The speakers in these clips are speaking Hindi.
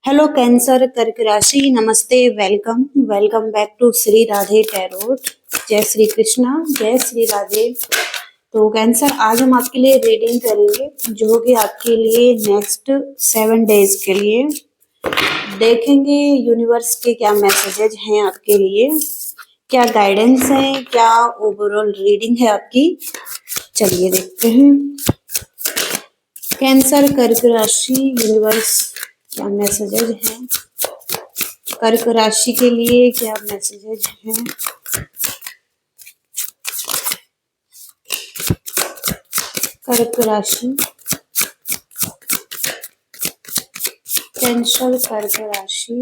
हेलो कैंसर कर्क राशि, नमस्ते, welcome welcome back to Shri Radhe tarot. जय श्री कृष्णा, जय श्री राधे। तो कैंसर, आज हम आपके लिए रीडिंग करेंगे जो होगी आपके लिए नेक्स्ट 7 डेज के लिए। देखेंगे यूनिवर्स के क्या मैसेजेज हैं आपके लिए, क्या गाइडेंस है, क्या ओवरऑल रीडिंग है आपकी। चलिए देखते हैं कैंसर कर्क राशि, यूनिवर्स क्या मैसेजेज हैं कर्क राशि के लिए, क्या मैसेजेज हैं। कर्क राशि, कैंसर कर्क राशि,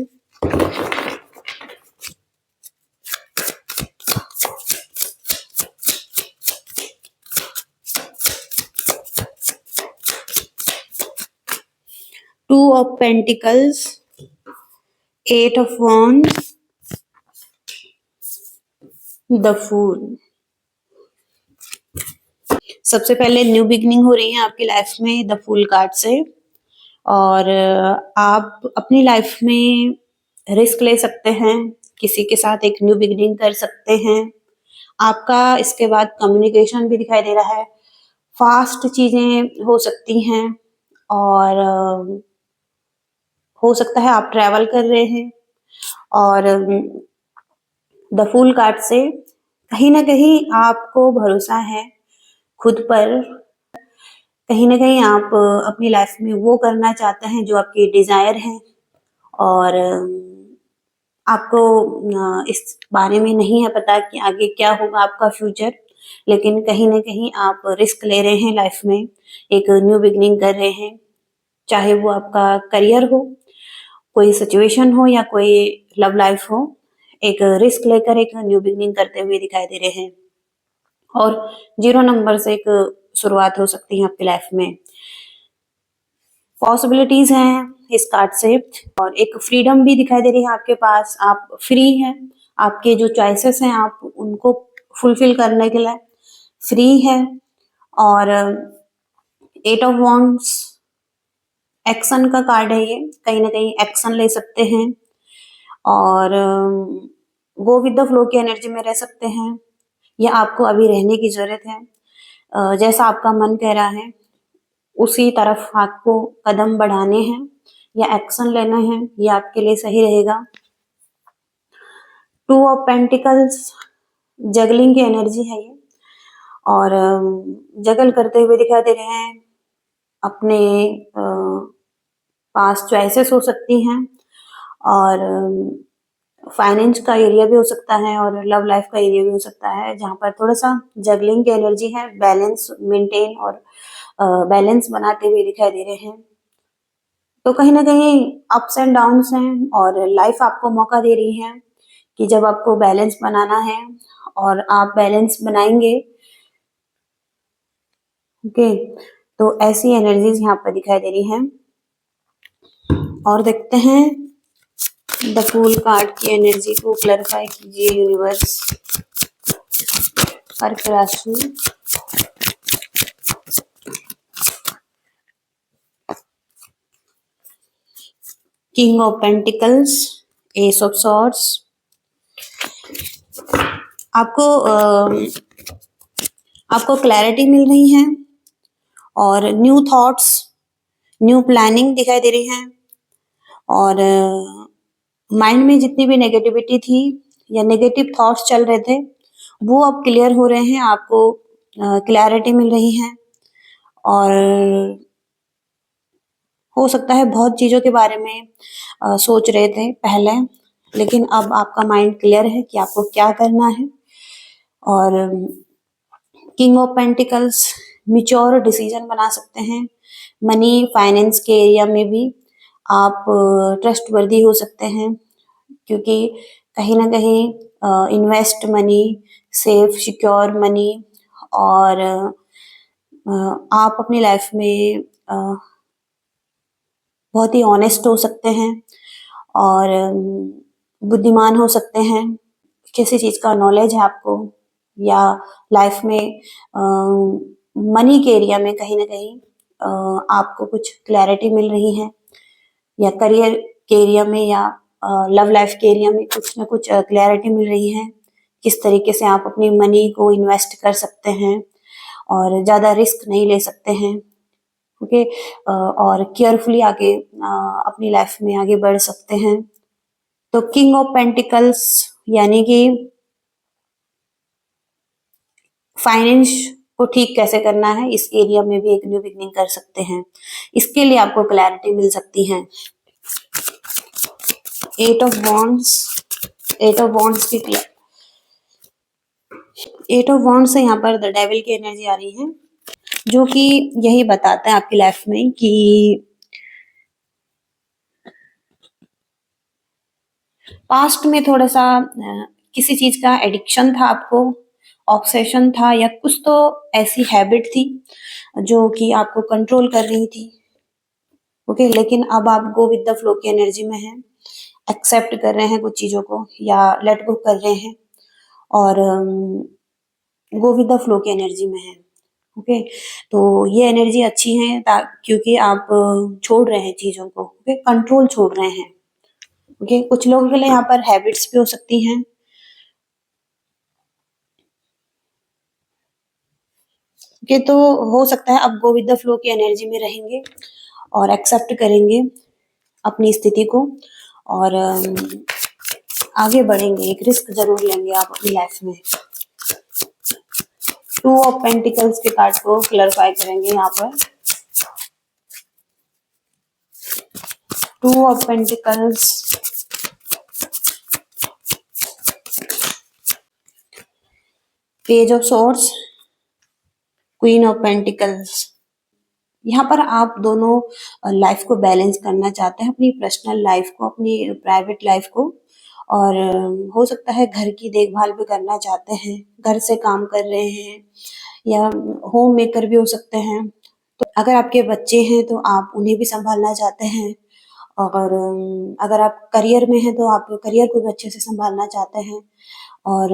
two of pentacles, 8 of wands, the fool. सबसे पहले न्यू बिगनिंग हो रही है आपकी लाइफ में द फूल कार्ड से। और आप अपनी लाइफ में रिस्क ले सकते हैं, किसी के साथ एक न्यू बिगनिंग कर सकते हैं। आपका इसके बाद कम्युनिकेशन भी दिखाई दे रहा है, फास्ट चीजें हो सकती हैं। और हो सकता है आप ट्रैवल कर रहे हैं। और द फूल कार्ड से कहीं ना कहीं आपको भरोसा है खुद पर, कहीं ना कहीं आप अपनी लाइफ में वो करना चाहते हैं जो आपकी डिजायर है। और आपको इस बारे में नहीं है पता कि आगे क्या होगा आपका फ्यूचर, लेकिन कहीं ना कहीं आप रिस्क ले रहे हैं लाइफ में, एक न्यू बिगनिंग कर रहे हैं। चाहे वो आपका करियर हो, कोई सिचुएशन हो, या कोई लव लाइफ हो, एक रिस्क लेकर एक न्यू बिगनिंग करते हुए दिखाई दे रहे हैं। और 0 नंबर से एक शुरुआत हो सकती है आपकी लाइफ में। पॉसिबिलिटीज हैं इस कार्ड से, और एक फ्रीडम भी दिखाई दे रही है आपके पास। आप फ्री हैं, आपके जो चॉइसेस हैं आप उनको फुलफिल करने के लिए फ्री है। और 8 ऑफ वॉन्ड्स एक्शन का कार्ड है ये, कहीं ना कहीं एक्शन ले सकते हैं। और गो विद द फ्लो की एनर्जी में रह सकते हैं, या आपको अभी रहने की जरूरत है। जैसा आपका मन कह रहा है उसी तरफ आपको कदम बढ़ाने हैं या एक्शन लेना है, ये आपके लिए सही रहेगा। 2 ऑफ पेंटिकल्स जगलिंग की एनर्जी है ये, और जगल करते हुए दिखाई दे रहे हैं। अपने पास चॉइसेस हो सकती हैं, और फाइनेंस का एरिया भी हो सकता है, और लव लाइफ का एरिया भी हो सकता है, जहाँ पर थोड़ा सा जगलिंग की एनर्जी है। बैलेंस मेंटेन और बैलेंस बनाते हुए दिखाई दे रहे हैं। तो कहीं ना कहीं अप्स एंड डाउन्स हैं, और लाइफ आपको मौका दे रही है कि जब आपको बैलेंस बनाना है और आप बैलेंस बनाएंगे। ओके, तो ऐसी एनर्जीज यहाँ पर दिखाई दे रही हैं। और देखते हैं द फूल कार्ड की एनर्जी को क्लैरिफाई कीजिए यूनिवर्स। कर्क राशि, king of pentacles, S of swords. आपको क्लैरिटी मिल रही है, और न्यू थॉट्स, न्यू प्लानिंग दिखाई दे रही है। और माइंड में जितनी भी नेगेटिविटी थी या नेगेटिव थॉट्स चल रहे थे वो अब क्लियर हो रहे हैं, आपको क्लैरिटी मिल रही है। और हो सकता है बहुत चीजों के बारे में सोच रहे थे पहले, लेकिन अब आपका माइंड क्लियर है कि आपको क्या करना है। और king of pentacles mature decision बना सकते हैं। मनी फाइनेंस के एरिया में भी आप ट्रस्ट वर्दी हो सकते हैं, क्योंकि कहीं ना कहीं invest money, safe secure money, और आप अपनी लाइफ में बहुत ही ऑनेस्ट हो सकते हैं, और बुद्धिमान हो सकते हैं। किसी चीज का नॉलेज है आपको, या लाइफ में मनी के एरिया में कहीं ना कहीं आपको कुछ क्लैरिटी मिल रही है, या करियर के एरिया में या लव लाइफ के एरिया में कुछ ना कुछ क्लैरिटी मिल रही है। किस तरीके से आप अपनी मनी को इन्वेस्ट कर सकते हैं और ज़्यादा रिस्क नहीं ले सकते हैं। ओके, और केयरफुली आगे अपनी लाइफ में आगे बढ़ सकते हैं। तो किंग ऑफ पेंटिकल्स यानी कि फाइनेंस को ठीक कैसे करना है, इस एरिया में भी एक न्यू बिगनिंग कर सकते हैं। इसके लिए आपको क्लैरिटी मिल सकती है। Eight of wands, eight of wands की एट ऑफ वॉन्ड्स से यहाँ पर द डेविल की एनर्जी आ रही है, जो कि यही बताता है आपकी लाइफ में कि पास्ट में थोड़ा सा किसी चीज का एडिक्शन था आपको, ऑब्सेशन था, या कुछ तो ऐसी हैबिट थी जो कि आपको कंट्रोल कर रही थी। ओके, लेकिन अब आप गो विद द फ्लो की एनर्जी में हैं, एक्सेप्ट कर रहे हैं कुछ चीजों को या लेट गो कर रहे हैं और गो विद द फ्लो की एनर्जी में हैं। ओके, तो ये एनर्जी अच्छी है क्योंकि आप छोड़ रहे हैं चीजों को। ओके, कंट्रोल छोड़ रहे हैं। ओके, कुछ लोगों के लिए यहाँ पर हैबिट्स भी हो सकती हैं। ओके, तो हो सकता है अब गो विद द फ्लो की एनर्जी में रहेंगे और एक्सेप्ट करेंगे अपनी स्थिति को और आगे बढ़ेंगे। एक रिस्क जरूर लेंगे आप अपनी लाइफ में। टू ऑफ पेंटिकल्स के कार्ड को क्लैरिफाई करेंगे यहाँ पर। To of pentacles, page of swords, queen of pentacles. यहाँ पर आप दोनों लाइफ को बैलेंस करना चाहते हैं, अपनी पर्सनल लाइफ को, अपनी प्राइवेट लाइफ को, और हो सकता है घर की देखभाल भी करना चाहते हैं, घर से काम कर रहे हैं या होम मेकर भी हो सकते हैं। तो अगर आपके बच्चे हैं तो आप उन्हें भी संभालना चाहते हैं, और अगर आप करियर में हैं तो आप करियर को भी अच्छे से संभालना चाहते हैं, और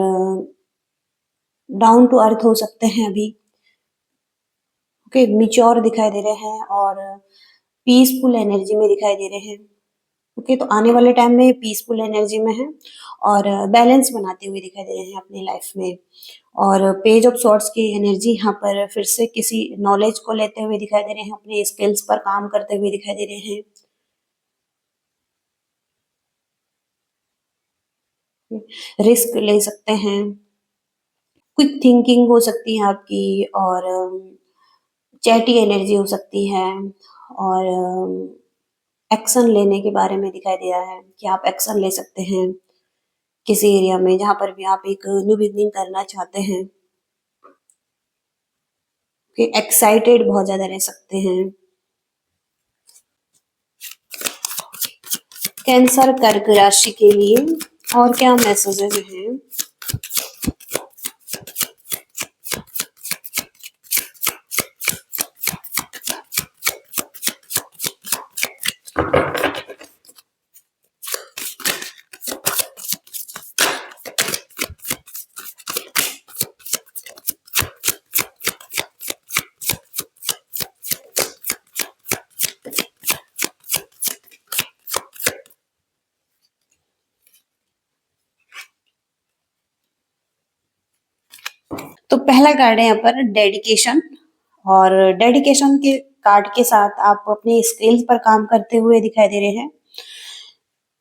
डाउन टू अर्थ हो सकते हैं अभी। ओके, मिच्योर दिखाई दे रहे हैं और पीसफुल एनर्जी में दिखाई दे रहे हैं। ओके, तो आने वाले टाइम में पीसफुल एनर्जी में है और बैलेंस बनाते हुए दिखाई दे रहे हैं अपनी लाइफ में। और पेज ऑफ सॉर्ड्स की एनर्जी यहाँ पर फिर से किसी नॉलेज को लेते हुए दिखाई दे रहे हैं, अपने स्किल्स पर काम करते हुए दिखाई दे रहे हैं। रिस्क ले सकते हैं, क्विक थिंकिंग हो सकती है आपकी, और चैटी एनर्जी हो सकती है, और एक्शन लेने के बारे में दिखाई दे रहा है कि आप एक्शन ले सकते हैं किसी एरिया में जहां पर भी आप एक न्यू बिगनिंग करना चाहते हैं। कि एक्साइटेड बहुत ज्यादा रह सकते हैं। कैंसर कर्क राशि के लिए और क्या मैसेजेस हैं? तो पहला कार्ड है यहाँ पर डेडिकेशन, और डेडिकेशन के कार्ड के साथ आप अपने स्किल्स पर काम करते हुए दिखाई दे रहे हैं।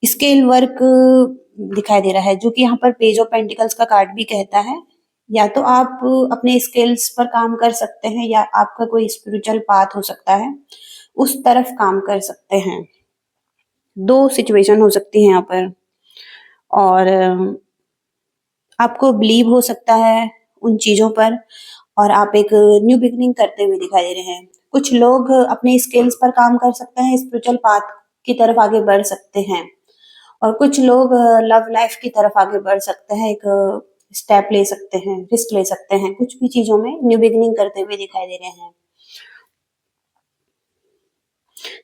स्केल वर्क दिखाई दे रहा है, जो कि यहाँ पर पेज ऑफ पेंटिकल्स का कार्ड भी कहता है। या तो आप अपने स्किल्स पर काम कर सकते हैं या आपका कोई स्पिरिचुअल पाथ हो सकता है, उस तरफ काम कर सकते हैं। दो सिचुएशन हो सकती है यहाँ पर, और आपको बिलीव हो सकता है उन चीजों पर और आप एक न्यू बिगनिंग करते हुए दिखाई दे रहे हैं। कुछ लोग अपने स्किल्स पर काम कर सकते हैं, स्पिरिचुअल पाथ की तरफ आगे बढ़ सकते हैं, और कुछ लोग लव लाइफ की तरफ आगे बढ़ सकते हैं, एक स्टेप ले सकते हैं, रिस्क ले सकते हैं, कुछ भी चीजों में न्यू बिगनिंग करते हुए दिखाई दे रहे हैं।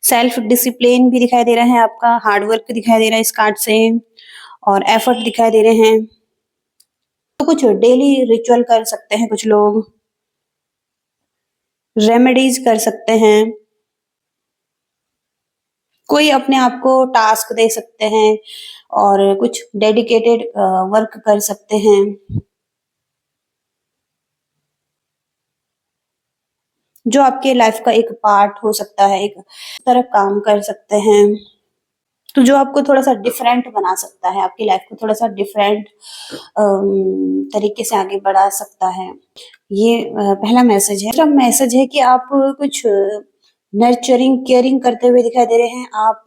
सेल्फ डिसिप्लिन भी दिखाई दे रहा है आपका, हार्ड वर्क दिखाई दे रहा है इस कार्ड से, और एफर्ट दिखाई दे रहे हैं। तो कुछ डेली रिचुअल कर सकते हैं, कुछ लोग रेमेडीज कर सकते हैं, कोई अपने आप को टास्क दे सकते हैं और कुछ डेडिकेटेड वर्क कर सकते हैं, जो आपके लाइफ का एक पार्ट हो सकता है, एक तरह काम कर सकते हैं। तो जो आपको थोड़ा-सा डिफरेंट बना सकता है, आपकी लाइफ को थोड़ा-सा डिफरेंट तरीके से आगे बढ़ा सकता है। ये पहला मैसेज है। दूसरा मैसेज है कि आप कुछ नर्चरिंग, केयरिंग करते हुए दिखाई दे रहे हैं। आप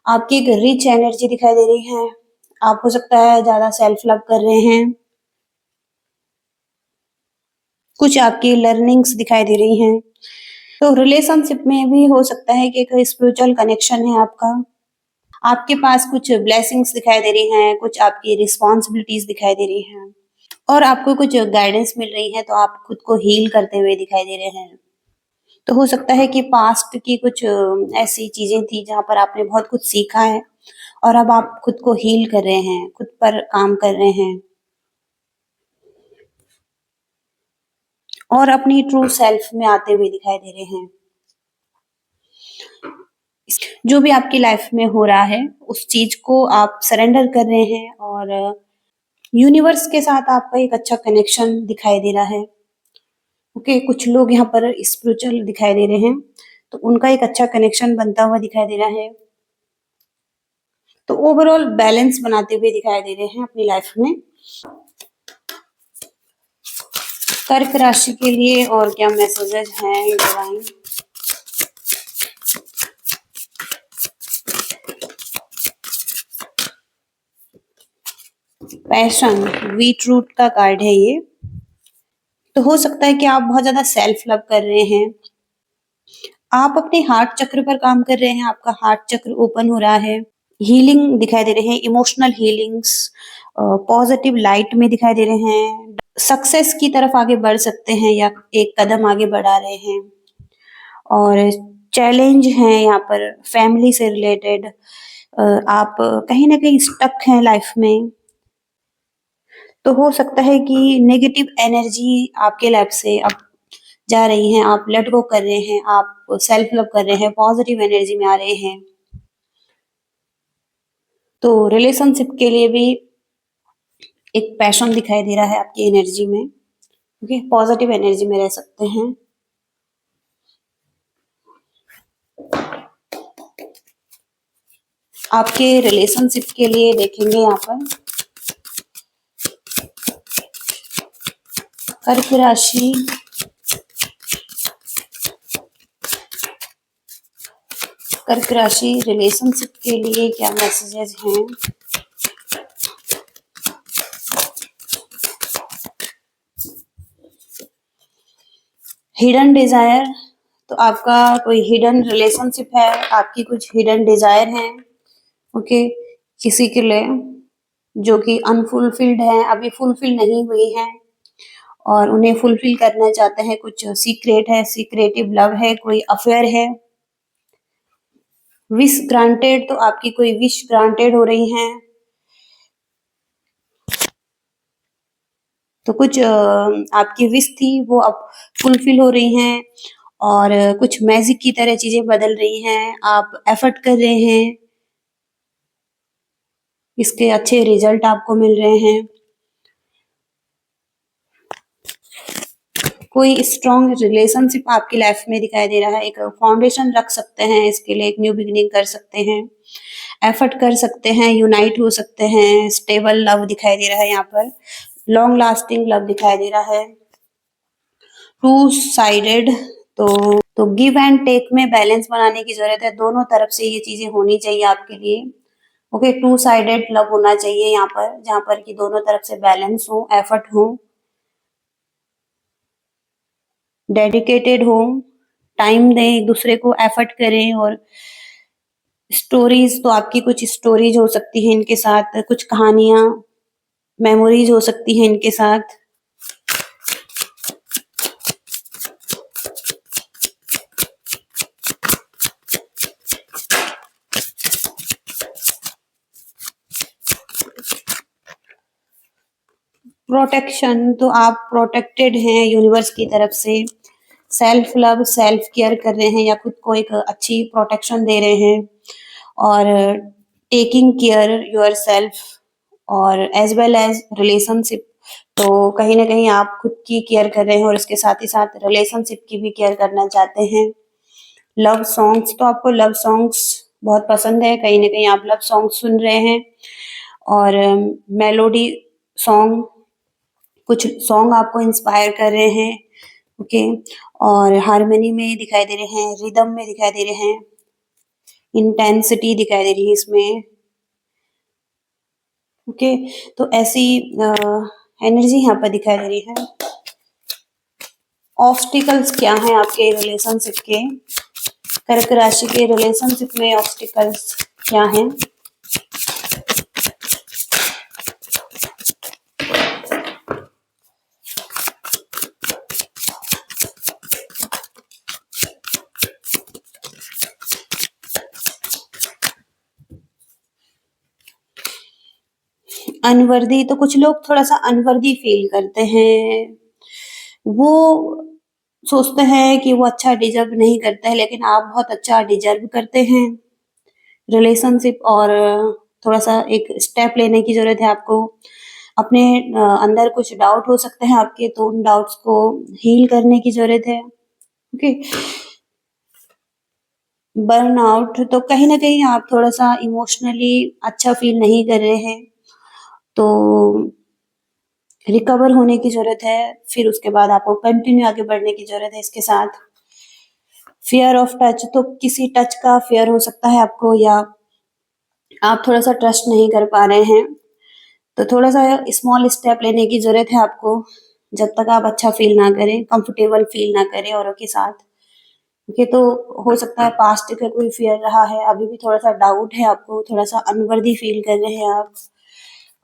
आपकी एक रिच एनर्जी दिखाई दे रही है। आप हो सकता है ज़्यादा सेल्फ लव कर रहे हैं। कुछ आपकी लर्निंग्स दिखाई दे रही हैं। तो रिलेशनशिप में भी हो सकता है कि एक स्पिरिचुअल कनेक्शन है आपका। आपके पास कुछ ब्लेसिंग्स दिखाई दे रही हैं, कुछ आपकी रिस्पॉन्सिबिलिटीज़ दिखाई दे रही हैं और आपको कुछ गाइडेंस मिल रही है, तो आप खुद को हील करते हुए दिखाई दे रहे हैं। तो हो सकता है कि पास्ट की कुछ ऐसी चीज़ें थी जहाँ पर आपने बहुत कुछ सीखा है और अब आप खुद को हील कर रहे हैं, खुद पर काम कर रहे हैं और अपनी ट्रू सेल्फ में आते हुए दिखाई दे रहे हैं। जो भी आपकी लाइफ में हो रहा है, उस चीज़ को आप सरेंडर कर रहे हैं और यूनिवर्स के साथ आपका एक अच्छा कनेक्शन दिखाई दे रहा है। ओके, कुछ लोग यहाँ पर स्पिरिचुअल दिखाई दे रहे हैं, तो उनका एक अच्छा कनेक्शन बनता हुआ दिखाई दे रहा है। तो ओवरऑल बैलेंस बनाते हुए दिखाई दे रहे हैं अपनी लाइफ में। कर्क राशि के लिए और क्या मैसेजेस हैं डिवाइन? पैशन, बीट रूट का कार्ड है ये। तो हो सकता है कि आप बहुत ज्यादा सेल्फ लव कर रहे हैं। आप अपने हार्ट चक्र पर काम कर रहे हैं, आपका हार्ट चक्र ओपन हो रहा है। हीलिंग दिखाई दे रहे हैं, इमोशनल हीलिंग्स पॉजिटिव लाइट में दिखाई दे रहे हैं। सक्सेस की तरफ आगे बढ़ सकते हैं या एक कदम आगे बढ़ा रहे हैं और चैलेंज है यहाँ पर फैमिली से रिलेटेड। आप कहीं ना कहीं स्टक हैं लाइफ में, तो हो सकता है कि नेगेटिव एनर्जी आपके लाइफ से अब जा रही है, आप लेट गो कर रहे हैं, आप सेल्फ लव कर रहे हैं, पॉजिटिव एनर्जी में आ रहे हैं। तो रिलेशनशिप के लिए भी एक पैशन दिखाई दे रहा है आपकी एनर्जी में। ओके, पॉजिटिव एनर्जी में रह सकते हैं। आपके रिलेशनशिप के लिए देखेंगे यहाँ पर कर्क राशि, कर्क राशि रिलेशनशिप के लिए क्या मैसेजेस हैं? हिडन डिजायर, तो आपका कोई हिडन रिलेशनशिप है, आपकी कुछ हिडन डिजायर हैं। ओके, किसी के लिए जो कि अनफुलफिल्ड है, अभी फुलफिल नहीं हुई है और उन्हें फुलफिल करना चाहते हैं। कुछ सीक्रेट है, सीक्रेटिव लव है, कोई अफेयर है। विश ग्रांटेड, तो आपकी कोई विश ग्रांटेड हो रही हैं। तो कुछ आपकी विश थी वो अब फुलफिल हो रही हैं और कुछ मैजिक की तरह चीजें बदल रही हैं। आप एफर्ट कर रहे हैं, इसके अच्छे रिजल्ट आपको मिल रहे हैं। कोई स्ट्रॉन्ग रिलेशनशिप आपकी लाइफ में दिखाई दे रहा है, एक फाउंडेशन रख सकते हैं इसके लिए, एक न्यू बिगिनिंग कर सकते हैं, एफर्ट कर सकते हैं, यूनाइट हो सकते हैं। स्टेबल लव दिखाई दे रहा है यहाँ पर, लॉन्ग लास्टिंग लव दिखाई दे रहा है। टू साइडेड, तो गिव एंड टेक में बैलेंस बनाने की जरूरत है, दोनों तरफ से ये चीजें होनी चाहिए आपके लिए। ओके, टू साइडेड लव होना चाहिए यहाँ पर, जहाँ पर कि दोनों तरफ से बैलेंस हो, एफर्ट हो, डेडिकेटेड हो, टाइम दें एक दूसरे को, एफर्ट करें। और स्टोरीज, तो आपकी कुछ स्टोरीज हो सकती है इनके साथ, कुछ कहानियां, मेमोरीज हो सकती है इनके साथ। प्रोटेक्शन, तो आप प्रोटेक्टेड हैं यूनिवर्स की तरफ से। सेल्फ लव, सेल्फ केयर कर रहे हैं या खुद को एक अच्छी प्रोटेक्शन दे रहे हैं। और टेकिंग केयर योर सेल्फ और एज वेल एज रिलेशनशिप। तो कहीं ना कहीं आप खुद की केयर कर रहे हैं और उसके साथ ही साथ रिलेशनशिप की भी केयर करना चाहते हैं। लव सॉन्ग्स, तो आपको लव सॉन्ग्स बहुत पसंद है, कहीं ना कहीं आप लव सॉन्ग सुन रहे हैं। और मेलोडी सॉन्ग, कुछ सॉन्ग आपको इंस्पायर कर रहे हैं। ओके। और हारमोनी में दिखाई दे रहे हैं, रिदम में दिखाई दे रहे हैं, इंटेंसिटी दिखाई दे रही है इसमें। ओके। तो ऐसी एनर्जी यहाँ पर दिखाई दे रही है। ऑब्स्टिकल्स क्या हैं आपके रिलेशनशिप के? कर्क राशि के रिलेशनशिप में ऑब्स्टिकल्स क्या हैं? अनवर्दी, तो कुछ लोग थोड़ा सा अनवर्दी फील करते हैं। वो सोचते हैं कि वो अच्छा डिजर्व नहीं करता है, लेकिन आप बहुत अच्छा डिजर्व करते हैं रिलेशनशिप। और थोड़ा सा एक स्टेप लेने की जरूरत है आपको। अपने अंदर कुछ डाउट हो सकते हैं आपके, तो उन डाउट्स को हील करने की जरूरत है। ओके। बर्नआउट, तो कहीं ना कहीं आप थोड़ा सा इमोशनली अच्छा फील नहीं कर रहे हैं, तो रिकवर होने की जरूरत है। फिर उसके बाद आपको कंटिन्यू आगे बढ़ने की जरूरत है इसके साथ। फियर ऑफ टच, तो किसी टच का फियर हो सकता है आपको, या आप थोड़ा सा ट्रस्ट नहीं कर पा रहे हैं, तो थोड़ा सा स्मॉल स्टेप लेने की जरूरत है आपको। जब तक आप अच्छा फील ना करें, कंफर्टेबल फील ना करें औरों के साथ। ओके। तो हो सकता है पास्ट का कोई फियर रहा है, अभी भी थोड़ा सा डाउट है आपको, थोड़ा सा अनवर्दी फील कर रहे हैं आप।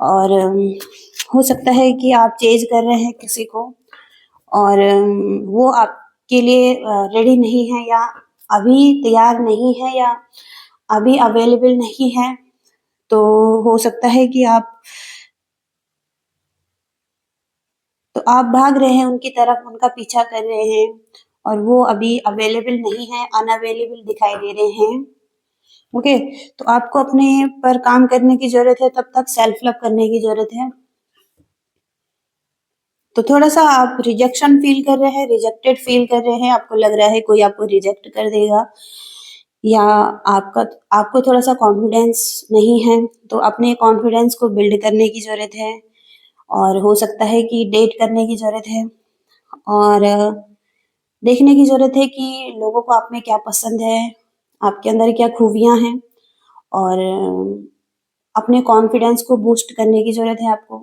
और हो सकता है कि आप चेज कर रहे हैं किसी को, और वो आपके लिए रेडी नहीं है, या अभी तैयार नहीं है, या अभी अवेलेबल नहीं है। तो हो सकता है कि आप भाग रहे हैं उनकी तरफ, उनका पीछा कर रहे हैं, और वो अभी अवेलेबल नहीं है, अनअवेलेबल दिखाई दे रहे हैं। ओके। तो आपको अपने पर काम करने की जरूरत है, तब तक सेल्फ लव करने की जरूरत है। तो थोड़ा सा आप रिजेक्शन फील कर रहे हैं, रिजेक्टेड फील कर रहे हैं, आपको लग रहा है कोई आपको रिजेक्ट कर देगा, या आपका आपको थोड़ा सा कॉन्फिडेंस नहीं है, तो अपने कॉन्फिडेंस को बिल्ड करने की जरूरत है। और हो सकता है कि डेट करने की जरूरत है, और देखने की जरूरत है कि लोगों को आप में क्या पसंद है, आपके अंदर क्या खूबियां हैं। और अपने कॉन्फिडेंस को बूस्ट करने की जरूरत है आपको।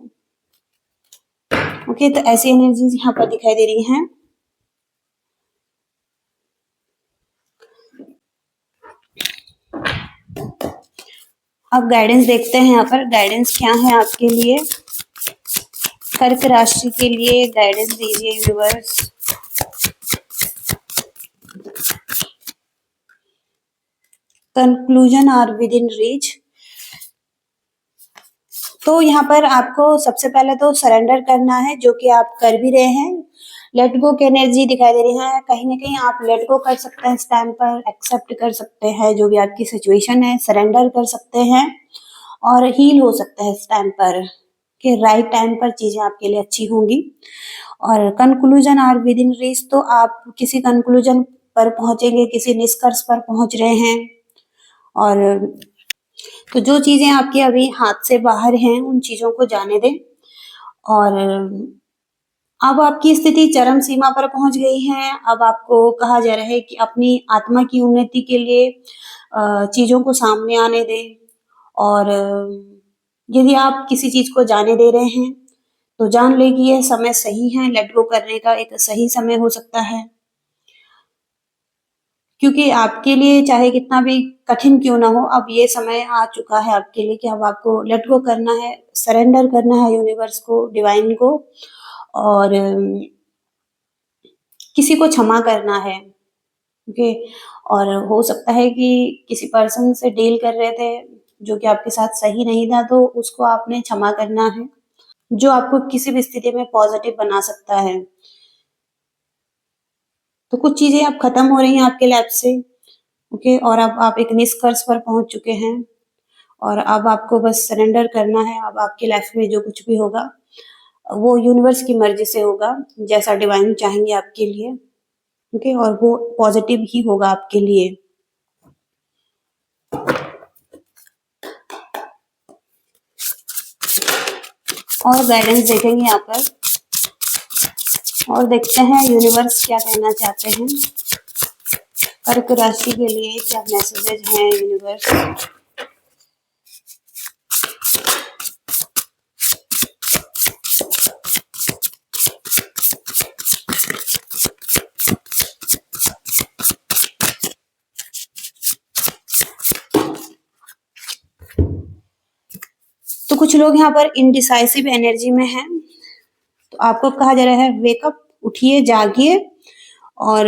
ओके। तो ऐसी एनर्जीज यहाँ पर दिखाई दे रही हैं। अब गाइडेंस देखते हैं, यहाँ पर गाइडेंस क्या है आपके लिए। कर्क राशि के लिए गाइडेंस दीजिए universe. Conclusion are within reach, तो यहाँ पर आपको सबसे पहले तो सरेंडर करना है, जो कि आप कर भी रहे हैं। लेट गो की एनर्जी दिखाई दे रही है, कहीं ना कहीं आप लेट गो कर सकते हैं इस टाइम पर, एक्सेप्ट कर सकते हैं जो भी आपकी सिचुएशन है, सरेंडर कर सकते हैं, और हील हो सकता है इस टाइम पर, कि राइट टाइम पर चीजें आपके लिए अच्छी होंगी। और conclusion are within reach, तो आप किसी कंक्लूजन पर पहुंचेंगे, किसी निष्कर्ष पर पहुंच रहे हैं। और तो जो चीजें आपके अभी हाथ से बाहर हैं, उन चीजों को जाने दें। और अब आपकी स्थिति चरम सीमा पर पहुंच गई है। अब आपको कहा जा रहा है कि अपनी आत्मा की उन्नति के लिए चीजों को सामने आने दें। और यदि आप किसी चीज को जाने दे रहे हैं, तो जान ले कि यह समय सही है, लेट गो करने का एक सही समय हो सकता है। क्योंकि आपके लिए चाहे कितना भी कठिन क्यों ना हो, अब ये समय आ चुका है आपके लिए कि अब आपको लेट गो करना है, सरेंडर करना है यूनिवर्स को, डिवाइन को। और किसी को क्षमा करना है। ओके। और हो सकता है कि किसी पर्सन से डील कर रहे थे जो कि आपके साथ सही नहीं था, तो उसको आपने क्षमा करना है, जो आपको किसी भी स्थिति में पॉजिटिव बना सकता है। तो कुछ चीजें अब खत्म हो रही हैं आपके लाइफ से। ओके, और अब आप एक निष्कर्ष पर पहुंच चुके हैं और अब आपको बस सरेंडर करना है। अब आपकी लाइफ में जो कुछ भी होगा वो यूनिवर्स की मर्जी से होगा, जैसा डिवाइन चाहेंगे आपके लिए। ओके, और वो पॉजिटिव ही होगा आपके लिए। और गाइडेंस देखेंगे यहाँ पर और देखते हैं यूनिवर्स क्या कहना चाहते हैं। कर्क राशि के लिए क्या मैसेजेज हैं यूनिवर्स। तो कुछ लोग यहाँ पर इनडिसाइसिव एनर्जी में हैं, तो आपको कहा जा रहा है वेकअप, उठिए, जागिए और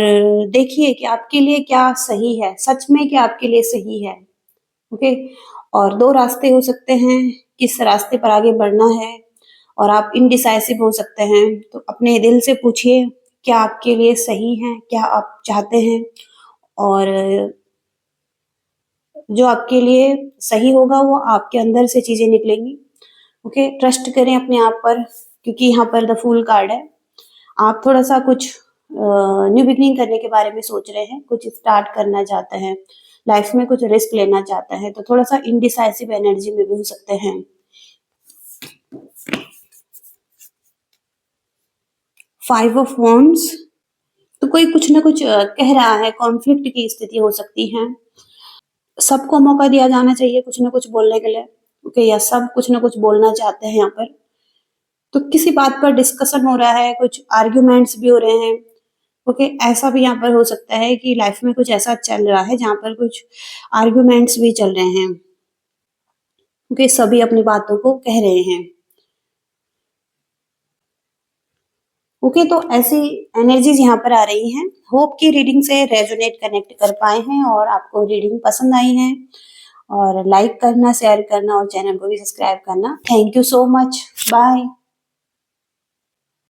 देखिए कि आपके लिए क्या सही है, सच में क्या आपके लिए सही है। ओके, और दो रास्ते हो सकते हैं, किस रास्ते पर आगे बढ़ना है। और आप इनडिसाइसिव हो सकते हैं, तो अपने दिल से पूछिए क्या आपके लिए सही है, क्या आप चाहते हैं, और जो आपके लिए सही होगा वो आपके अंदर से चीजें निकलेंगी। ओके, ट्रस्ट करें अपने आप पर, क्योंकि यहाँ पर द फूल कार्ड है। आप थोड़ा सा कुछ न्यू बिगनिंग करने के बारे में सोच रहे हैं, कुछ स्टार्ट करना चाहते हैं, लाइफ में कुछ रिस्क लेना चाहते हैं, तो थोड़ा सा इनडिसाइसिव एनर्जी में भी हो सकते हैं। 5 ऑफ वॉन्ड्स, तो कोई कुछ ना कुछ कह रहा है, कॉन्फ्लिक्ट की स्थिति हो सकती है। सबको मौका दिया जाना चाहिए कुछ ना कुछ बोलने के लिए। ओके, या सब कुछ ना कुछ बोलना चाहते हैं यहाँ पर। तो किसी बात पर डिस्कशन हो रहा है, कुछ आर्ग्यूमेंट्स भी हो रहे हैं। ओके, ऐसा भी यहाँ पर हो सकता है कि लाइफ में कुछ ऐसा चल रहा है जहाँ पर कुछ आर्ग्यूमेंट्स भी चल रहे हैं। ओके, सभी अपनी बातों को कह रहे हैं। ओके, तो ऐसी एनर्जीज यहाँ पर आ रही हैं। होप की रीडिंग से रेजोनेट कनेक्ट कर पाए हैं और आपको रीडिंग पसंद आई है। और लाइक करना, शेयर करना और चैनल को भी सब्सक्राइब करना। Thank you so much. Bye.